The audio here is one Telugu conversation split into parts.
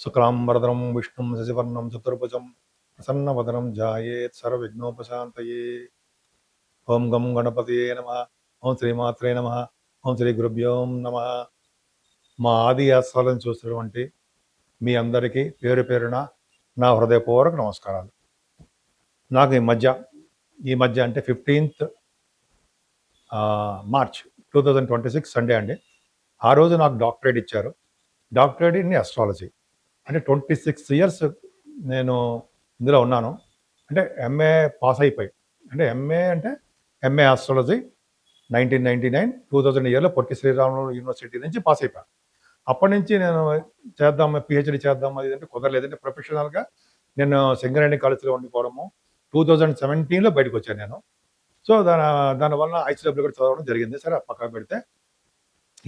శుక్లాంబరధరం విష్ణుం శశివర్ణం చతుర్భుజం ప్రసన్నవదనం ధ్యాయేత్ సర్వవిఘ్నోపశాంతయే. ఓం గం గణపతియే నమః. ఓం శ్రీమాత్రే నమః. ఓం శ్రీ గురుభ్యో నమః. మా ఆది ఆస్వాలను చూసినటువంటి మీ అందరికీ పేరు పేరున నా హృదయపూర్వక నమస్కారాలు. నాకు ఈ మధ్య అంటే 15th మార్చ్ 2026 సండే అండి. ఆ రోజు నాకు డాక్టరేట్ ఇచ్చారు. Doctorate in astrology. అంటే 26 ఇయర్స్ నేను ఇందులో ఉన్నాను. అంటే ఎంఏ పాస్ అయిపోయి, అంటే ఎంఏ ఆస్ట్రాలజీ 1999 2000 ఇయర్లో పొట్టి శ్రీరాములు యూనివర్సిటీ నుంచి పాస్ అయిపోయాను. అప్పటి నుంచి నేను పిహెచ్డి చేద్దాం అది అంటే కుదరలేదంటే ప్రొఫెషనల్గా నేను సింగరేణి కాలేజీలో ఉండిపోవడము. 2017లో బయటకు వచ్చాను నేను. సో దానివల్ల ఐసీడబ్ల్యూ కూడా చదవడం జరిగింది. సరే పక్కన పెడితే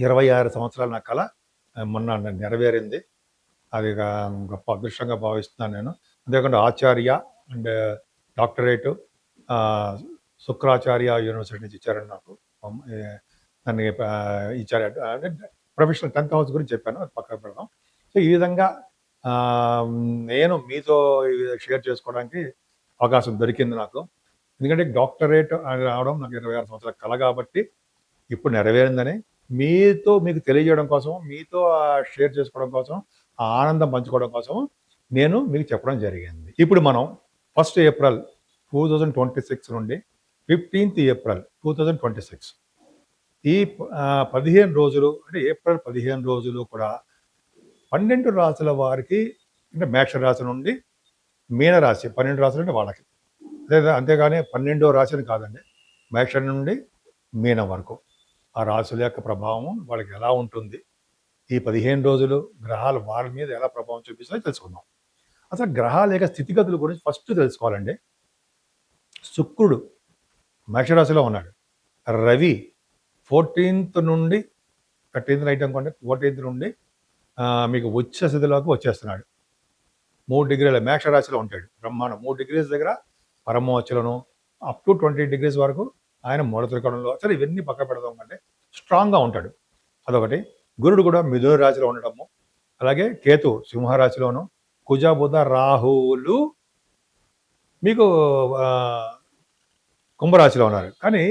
26 సంవత్సరాల నా కళ మొన్న నెరవేరింది. అది గొప్ప అదృష్టంగా భావిస్తున్నాను నేను. అంతేకాకుండా ఆచార్య అండ్ డాక్టరేటు శుక్రాచార్య యూనివర్సిటీ నుంచి ఇచ్చారండి నాకు. నన్ను ఇచ్చారు. అంటే ప్రొఫెషనల్ 10th హౌస్ గురించి చెప్పాను, అది పక్కన పెడదాం. సో ఈ విధంగా నేను మీతో షేర్ చేసుకోవడానికి అవకాశం దొరికింది నాకు. ఎందుకంటే డాక్టరేట్ రావడం నాకు 26 సంవత్సరాల కళ కాబట్టి ఇప్పుడు నెరవేరిందని మీకు తెలియజేయడం కోసం, మీతో షేర్ చేసుకోవడం కోసం, ఆ ఆనందం పంచుకోవడం కోసం నేను మీకు చెప్పడం జరిగింది. ఇప్పుడు మనం 1st ఏప్రిల్ 2026 నుండి 15th ఏప్రిల్ 2026 ఈ 15 రోజులు, అంటే ఏప్రిల్ 15 రోజులు కూడా 12 రాశుల వారికి, అంటే మేష రాశి నుండి మీనరాశి 12 రాశులు అంటే వాళ్ళకి, అంతేగాని 12వ రాశిని కాదండి, మేష నుండి మీనం వరకు ఆ రాశుల యొక్క ప్రభావం వాళ్ళకి ఎలా ఉంటుంది, ఈ 15 రోజులు గ్రహాలు వాళ్ళ మీద ఎలా ప్రభావం చూపిస్తాయో తెలుసుకుందాం. అసలు గ్రహాల యొక్క స్థితిగతుల గురించి ఫస్ట్ తెలుసుకోవాలండి. శుక్రుడు మేషరాశిలో ఉన్నాడు. రవి 14th నుండి 13th నైట్ అనుకోండి, 14th నుండి మీకు ఉచ్చ స్థితిలోకి వచ్చేస్తున్నాడు. 3 డిగ్రీల మేషరాశిలో ఉంటాడు. బ్రహ్మాండం. 3 degrees దగ్గర పరమోచ్చలను, అప్ టు 20 degrees వరకు ఆయన మూల త్రికోణంలో. సరే ఇవన్నీ పక్క పెడదాం కంటే స్ట్రాంగ్గా ఉంటాడు. అదొకటి. గురుడు కూడా మిథున రాశిలో ఉండటము, అలాగే కేతు సింహరాశిలోను, కుజ బుధ రాహువులు మీకు కుంభరాశిలో ఉన్నారు. కానీ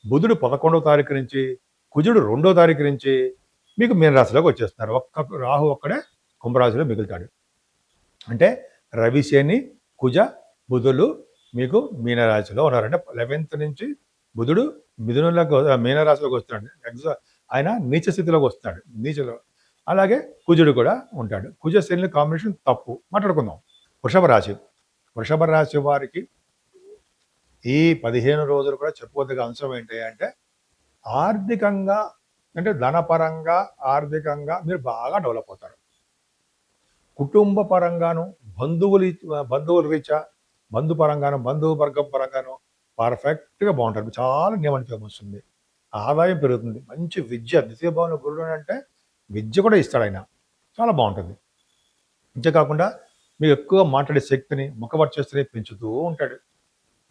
బుధుడు 11వ తారీఖు నుంచి, కుజుడు 2వ తారీఖు నుంచి మీకు మీనరాశిలోకి వచ్చేస్తున్నారు. రాహు ఒక్కడే కుంభరాశిలో మిగులుతాడు. అంటే రవి, శని, కుజ, బుధులు మీకు మీనరాశిలో ఉన్నారు. అంటే 11th నుంచి బుధుడు మీనరాశిలోకి వస్తున్నాడు. ఆయన నీచ స్థితిలోకి వస్తున్నాడు, నీచలో. అలాగే కుజుడు కూడా ఉంటాడు. కుజ శని కాంబినేషన్ తప్పు. మాట్లాడుకుందాం. వృషభ రాశి వారికి ఈ 15 రోజులు కూడా చెప్పుకోదగ్గ అంశం ఏంటి అంటే, ఆర్థికంగా, అంటే ధనపరంగా, ఆర్థికంగా మీరు బాగా డెవలప్ అవుతారు. కుటుంబ పరంగాను, బంధువుల రీత్యా, బంధువర్గం పరంగాను పర్ఫెక్ట్గా బాగుంటారు. చాలా నియమనిత్యం వస్తుంది, ఆదాయం పెరుగుతుంది, మంచి విద్య. ద్వితీయ భావంలో గురుడు అంటే విద్య కూడా ఇస్తాడు ఆయన. చాలా బాగుంటుంది. అంతేకాకుండా మీకు ఎక్కువ మాట్లాడే శక్తిని, ముఖవర్చస్సుని పెంచుతూ ఉంటాడు.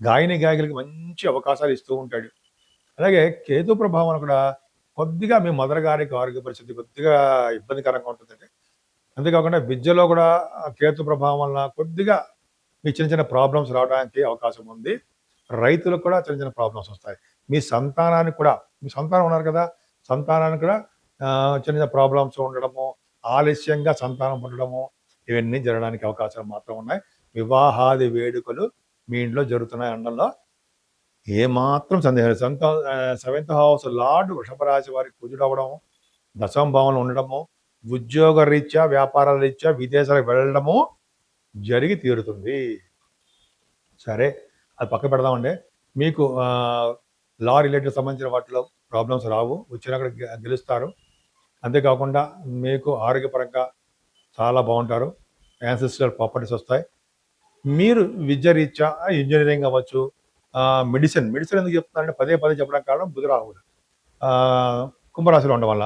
గాయకులకి మంచి అవకాశాలు ఇస్తూ ఉంటాడు. అలాగే కేతు ప్రభావం కూడా కొద్దిగా మీ మదర్ గారికి ఆరోగ్య పరిస్థితి కొద్దిగా ఇబ్బందికరంగా ఉంటుందండి. అంతేకాకుండా విద్యలో కూడా కేతు ప్రభావం వల్ల కొద్దిగా మీ చిన్న చిన్న ప్రాబ్లమ్స్ రావడానికి అవకాశం ఉంది. రైతులకు కూడా చిన్న చిన్న ప్రాబ్లమ్స్ వస్తాయి. మీ సంతానం ఉన్నారు కదా, సంతానానికి కూడా చిన్న చిన్న ప్రాబ్లమ్స్ ఉండడము, ఆలస్యంగా సంతానం ఉండడము, ఇవన్నీ జరగడానికి అవకాశాలు మాత్రం ఉన్నాయి. వివాహాది వేడుకలు మీ ఇంట్లో జరుగుతున్నాయి అనడంలో ఏమాత్రం సందేహం లేదు. 7th హౌస్ లార్డ్ వృషభ రాశి వారికి కుజుడు అవ్వడము, 10వ భావంలో ఉండడము, ఉద్యోగ రీత్యా, వ్యాపారాల రీత్యా విదేశాలకు వెళ్ళడము జరిగి తీరుతుంది. సరే అది పక్క పెడదామండి. మీకు లా రిలేటెడ్ సంబంధించిన వాటిలో ప్రాబ్లమ్స్ రావు, వచ్చినక్కడ గెలుస్తారు. అంతేకాకుండా మీకు ఆరోగ్యపరంగా చాలా బాగుంటారు. యాన్సిస్ట్రల్ ప్రాపర్టీస్ వస్తాయి. మీరు విద్య రీత్యా ఇంజనీరింగ్ అవ్వచ్చు, మెడిసిన్ ఎందుకు చెప్తున్నారంటే పదే చెప్పడానికి కారణం బుధ రాహువులు కుంభరాశిలో ఉండడం వల్ల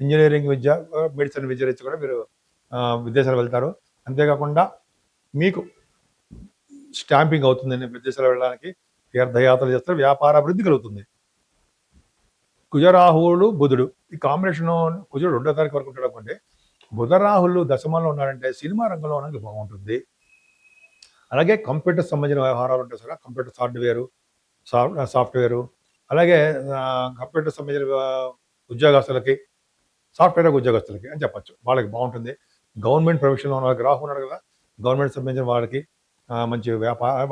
ఇంజనీరింగ్ విద్య, మెడిసిన్ విద్య రీత్యా కూడా మీరు విదేశాలు వెళ్తారు. అంతేకాకుండా మీకు స్టాంపింగ్ అవుతుందండి, విదేశాలు వెళ్ళడానికి తీర్థయాత్రలు చేస్తారు, వ్యాపార అభివృద్ధి కలుగుతుంది. కుజరాహువులు బుధుడు ఈ కాంబినేషన్, కుజుడు 2వ తారీఖు వరకు ఉంటాడు అనుకోండి. బుధరాహులు దశమంలో ఉన్నారంటే సినిమా రంగంలో ఉన్నది బాగుంటుంది. అలాగే కంప్యూటర్ సంబంధించిన వ్యవహారాలు ఉంటాయి సార్, కంప్యూటర్ సాఫ్ట్వేరు, అలాగే కంప్యూటర్ సంబంధించిన ఉద్యోగస్తులకి, సాఫ్ట్వేర్ ఉద్యోగస్తులకి అని చెప్పచ్చు. వాళ్ళకి బాగుంటుంది. గవర్నమెంట్ ప్రొఫెషన్లో ఉన్న వాళ్ళకి రాహు ఉన్నాడు కదా, గవర్నమెంట్ సంబంధించిన వాళ్ళకి మంచి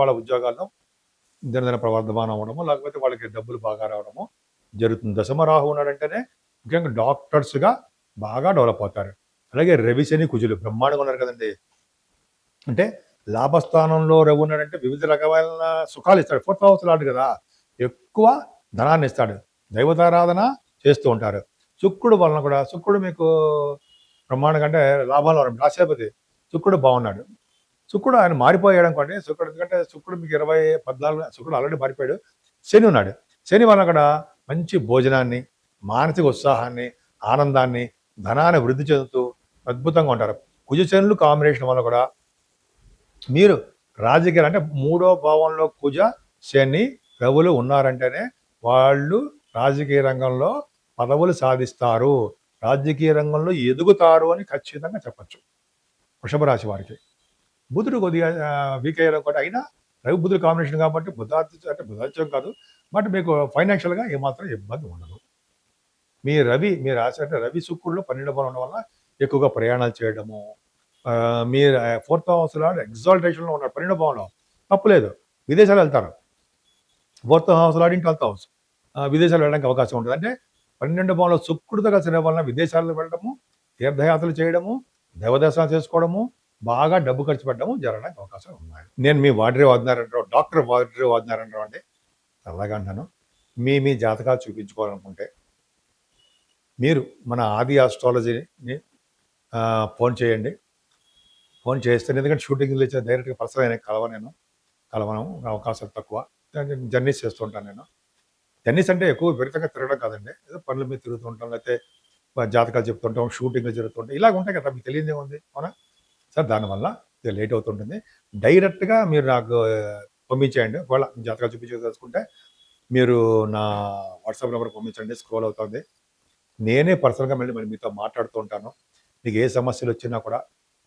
వాళ్ళ ఉద్యోగాల్లో దినదిన ప్రవర్ధమానం అవ్వడము, లేకపోతే వాళ్ళకి డబ్బులు బాగా రావడము జరుగుతుంది. దశమ రాహు ఉన్నాడంటేనే ముఖ్యంగా డాక్టర్స్గా బాగా డెవలప్ అవుతారు. అలాగే రవి శని కుజులు బ్రహ్మాండంగా ఉన్నారు కదండి. అంటే లాభస్థానంలో రవి ఉన్నాడంటే వివిధ రకమైన సుఖాలు ఇస్తాడు. 4th హౌస్ లాంటి కదా, ఎక్కువ ధనాన్ని ఇస్తాడు. దైవతారాధన చేస్తూ ఉంటారు. శుక్రుడు వలన కూడా, శుక్రుడు మీకు బ్రహ్మాండంగా అంటే లాభంలో ఉన్నాడు. రాశాధిపతి శుక్రుడు బాగున్నాడు. శుక్రుడు ఆయన మారిపోయాడు అనుకోండి. శుక్రుడు ఎందుకంటే శుక్రుడు మీకు 14 శుక్రుడు ఆల్రెడీ మారిపోయాడు. శని ఉన్నాడు. శని వలన కూడా మంచి భోజనాన్ని, మానసిక ఉత్సాహాన్ని, ఆనందాన్ని, ధనాన్ని వృద్ధి చెందుతూ అద్భుతంగా ఉంటారు. కుజ శనులు కాంబినేషన్ వల్ల కూడా మీరు రాజకీయాలు అంటే 3వ భావంలో కుజ శని రవులు ఉన్నారంటేనే వాళ్ళు రాజకీయ రంగంలో పదవులు సాధిస్తారు, రాజకీయ రంగంలో ఎదుగుతారు అని ఖచ్చితంగా చెప్పచ్చు. వృషభ రాశి వారికి బుధుడు కొద్దిగా వీక్ అయ్యారు కూడా, అయినా రవి బుధుడు కాంబినేషన్ కాబట్టి అంటే బుధాత్యం కాదు, బట్ మీకు ఫైనాన్షియల్గా ఏమాత్రం ఇబ్బంది ఉండదు. మీ రాశి అంటే రవి శుక్రుల్లో 12 ఉండడం వల్ల ఎక్కువగా ప్రయాణాలు చేయడము, మీరు 4th హౌస్లో ఎగ్జాల్టేషన్లో ఉన్నారు. 12 భావంలో తప్పులేదు, విదేశాలు వెళ్తారు. 4th హౌస్లో 12th హౌస్, విదేశాలు వెళ్ళడానికి అవకాశం ఉంటుంది. అంటే 12 భావంలో శుక్రుడితో కలిసిన వలన విదేశాలకు వెళ్ళడము, తీర్థయాత్రలు చేయడము, దేవదర్శనం చేసుకోవడము, బాగా డబ్బు ఖర్చు పెట్టడము జరగడానికి అవకాశాలు ఉన్నాయి. నేను మీ వాడ్రే వాడినారంటారు, డాక్టర్ వాడ్రే వాడినారంటారు అంటే అలాగా అంటాను. మీ జాతకాలు చూపించుకోవాలనుకుంటే మీరు మన ఆది ఆస్ట్రాలజీని ఫోన్ చేయండి. ఫోన్ చేస్తే, ఎందుకంటే షూటింగ్లు ఇచ్చే డైరెక్ట్గా పర్సనల్ అయినా కలవను, అవకాశాలు తక్కువ. జర్నీస్ చేస్తుంటాను నేను. జర్నీస్ అంటే ఎక్కువ విపరీతంగా తిరగడం కాదండి, ఏదో పనుల మీద తిరుగుతూ ఉంటాం, లేకపోతే జాతకాలు చెప్తుంటాం, షూటింగ్లు జరుగుతుంటాం, ఇలాగ ఉంటాయి కదా, మీకు తెలియదే ఉంది అవునా సార్. దానివల్ల ఇది లేట్ అవుతుంటుంది. డైరెక్ట్గా మీరు నాకు పంపించేయండి. ఒకవేళ జాతకాలు చూపించుకుంటే మీరు నా వాట్సాప్ నెంబర్ పంపించండి, స్క్రోల్ అవుతుంది. నేనే పర్సనల్గా మళ్ళీ మీతో మాట్లాడుతూ ఉంటాను. మీకు ఏ సమస్యలు వచ్చినా కూడా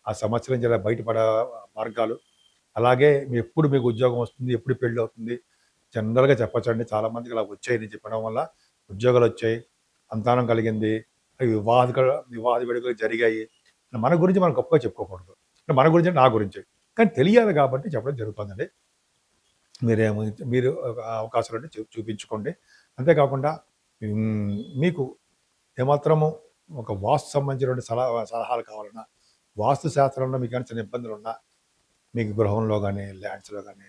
ఆ సమస్యల నుంచి ఇలా బయటపడే మార్గాలు, అలాగే ఎప్పుడు మీకు ఉద్యోగం వస్తుంది, ఎప్పుడు పెళ్ళి అవుతుంది, జనరల్గా చెప్పచ్చండి. చాలామందికి ఇలా వచ్చాయి, నేను చెప్పడం వల్ల ఉద్యోగాలు వచ్చాయి, సంతానం కలిగింది, వివాహ వేడుకలు జరిగాయి. మన గురించి మనం గొప్పగా చెప్పుకోకూడదు, అంటే మన గురించి నా గురించి కానీ తెలియాలి కాబట్టి చెప్పడం జరుగుతుందండి. మీరు అవకాశాలు ఉంటే చూపించుకోండి. అంతేకాకుండా మీకు ఏమాత్రము ఒక వాస్తు సంబంధించినటువంటి సలహాలు కావాలన్నా, వాస్తు శాస్త్రంలో మీకు చిన్న ఇబ్బందులు ఉన్నా, మీకు గృహంలో కానీ ల్యాండ్స్లో కానీ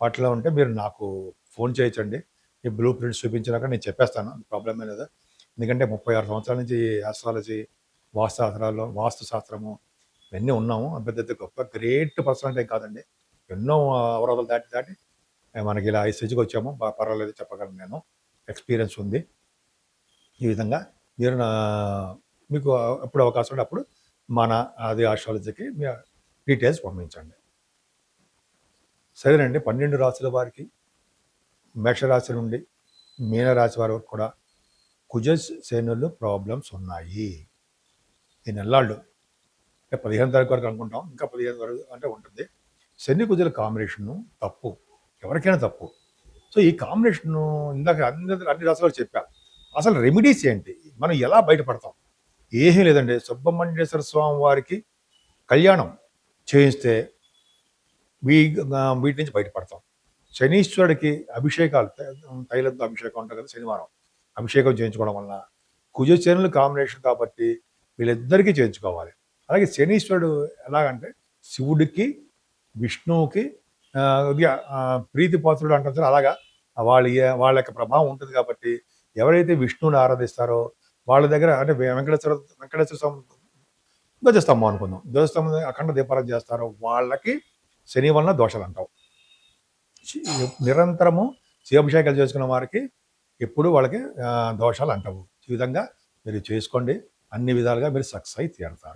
వాటిలో ఉంటే మీరు నాకు ఫోన్ చేయొచ్చండి. ఈ బ్లూ ప్రింట్స్ చూపించినాక నేను చెప్పేస్తాను, ప్రాబ్లం లేదు. ఎందుకంటే 36 సంవత్సరాల నుంచి ఆస్ట్రాలజీ, వాస్తు శాస్త్రము ఇవన్నీ ఉన్నాము. పెద్ద గొప్ప గ్రేట్ పర్సనాలిటీ కాదండి, ఎన్నో అవరోధాలు దాటి మనకి ఇలా ఈ స్టేజ్కి వచ్చాము. పర్వాలేదు చెప్పగలను, నేను ఎక్స్పీరియన్స్ ఉంది. ఈ విధంగా మీరు మీకు ఎప్పుడు అవకాశం ఉంటే అప్పుడు మన ఆది ఆస్ట్రాలజీకి మీ డీటెయిల్స్ పంపించండి. సరేనండి. 12 రాశుల వారికి, మేషరాశి నుండి మీనరాశి వారి వరకు కూడా కుజ శనులు ప్రాబ్లమ్స్ ఉన్నాయి. ఈ నెల్లాళ్ళు అంటే 15 తారీఖు వరకు అనుకుంటాం, ఇంకా 15 వరకు అంటే ఉంటుంది. శని కుజుల కాంబినేషను తప్పు, ఎవరికైనా తప్పు. సో ఈ కాంబినేషను ఇందాక అన్ని రాశులు చెప్పారు. అసలు రెమెడీస్ ఏంటి, మనం ఎలా బయటపడతాం? ఏమీ లేదండి. సుబ్రహ్మణ్యేశ్వర స్వామి వారికి కళ్యాణం చేయిస్తే వీటి నుంచి బయటపడతాం. శనీశ్వరుడికి అభిషేకాలు, తైలంతో అభిషేకం ఉంటుంది కదా, శనివారం అభిషేకం చేయించుకోవడం వలన, కుజశనులు కాంబినేషన్ కాబట్టి వీళ్ళిద్దరికీ చేయించుకోవాలి. అలాగే శనీశ్వరుడు ఎలాగంటే శివుడికి, విష్ణువుకి ప్రీతిపాత్రుడు అంటారు సార్, అలాగా వాళ్ళ యొక్క ప్రభావం ఉంటుంది కాబట్టి ఎవరైతే విష్ణువుని ఆరాధిస్తారో వాళ్ళ దగ్గర, అంటే వెంకటేశ్వర స్వామి ధ్వజస్తంభం అనుకుందాం, ధ్వజస్తంభం అఖండ దీపారాధన చేస్తారో వాళ్ళకి శని వలన దోషాలు అంటావు. నిరంతరము శివాభిషేకాలు చేసుకున్న వారికి ఎప్పుడు వాళ్ళకి దోషాలు అంటావు. ఈ విధంగా మీరు చేసుకోండి, అన్ని విధాలుగా మీరు సక్సెస్ అయి తీరుతారు.